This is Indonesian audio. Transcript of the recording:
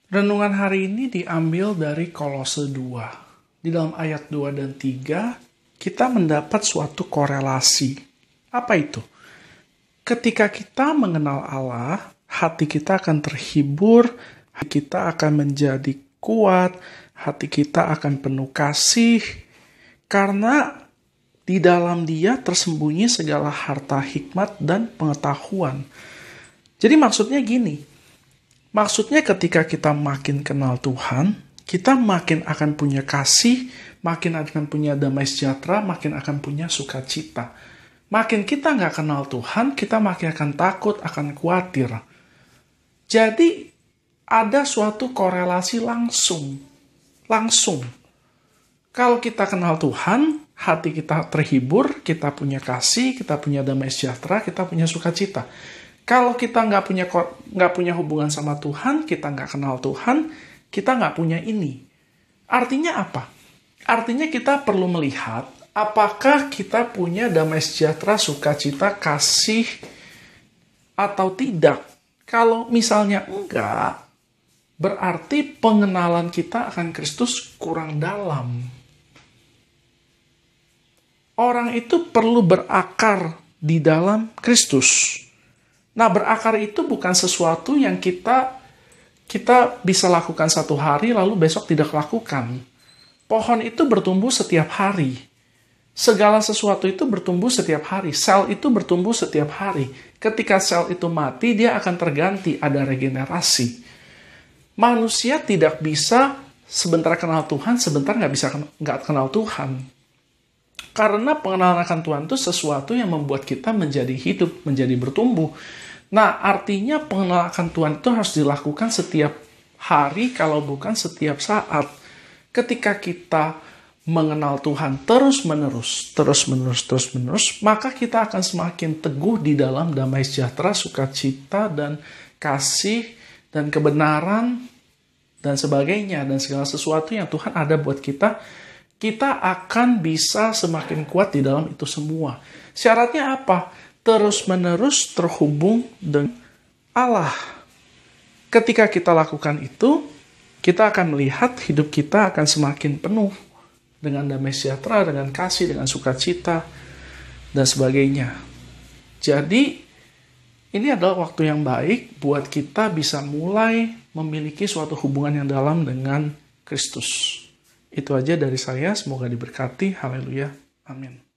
Renungan hari ini diambil dari Kolose 2. Di dalam ayat 2 dan 3, kita mendapat suatu korelasi. Apa itu? Ketika kita mengenal Allah, hati kita akan terhibur, hati kita akan menjadi kuat, hati kita akan penuh kasih, karena di dalam Dia tersembunyi segala harta hikmat dan pengetahuan. Jadi maksudnya gini, maksudnya ketika kita makin kenal Tuhan, kita makin akan punya kasih, makin akan punya damai sejahtera, makin akan punya sukacita. Makin kita nggak kenal Tuhan, kita makin akan takut, akan khawatir. Jadi ada suatu korelasi langsung. Kalau kita kenal Tuhan, hati kita terhibur, kita punya kasih, kita punya damai sejahtera, kita punya sukacita. Kalau kita nggak punya hubungan sama Tuhan, kita nggak kenal Tuhan, kita nggak punya ini. Artinya apa? Artinya kita perlu melihat apakah kita punya damai sejahtera, sukacita, kasih, atau tidak. Kalau misalnya enggak, berarti pengenalan kita akan Kristus kurang dalam. Orang itu perlu berakar di dalam Kristus. Nah, berakar itu bukan sesuatu yang kita bisa lakukan satu hari lalu besok tidak lakukan. Pohon itu bertumbuh setiap hari. Segala sesuatu itu bertumbuh setiap hari. Sel itu bertumbuh setiap hari. Ketika sel itu mati, dia akan terganti, ada regenerasi. Manusia tidak bisa sebentar kenal Tuhan, sebentar nggak kenal Tuhan. Karena pengenalan akan Tuhan itu sesuatu yang membuat kita menjadi hidup, menjadi bertumbuh. Nah, artinya pengenalan akan Tuhan itu harus dilakukan setiap hari, kalau bukan setiap saat. Ketika kita mengenal Tuhan terus-menerus, maka kita akan semakin teguh di dalam damai sejahtera, sukacita, dan kasih, dan kebenaran, dan sebagainya, dan segala sesuatu yang Tuhan ada buat kita, kita akan bisa semakin kuat di dalam itu semua. Syaratnya apa? Terus-menerus terhubung dengan Allah. Ketika kita lakukan itu, kita akan melihat hidup kita akan semakin penuh dengan damai sejahtera, dengan kasih, dengan sukacita, dan sebagainya. Jadi, ini adalah waktu yang baik buat kita bisa mulai memiliki suatu hubungan yang dalam dengan Kristus. Itu aja dari saya, semoga diberkati. Haleluya. Amin.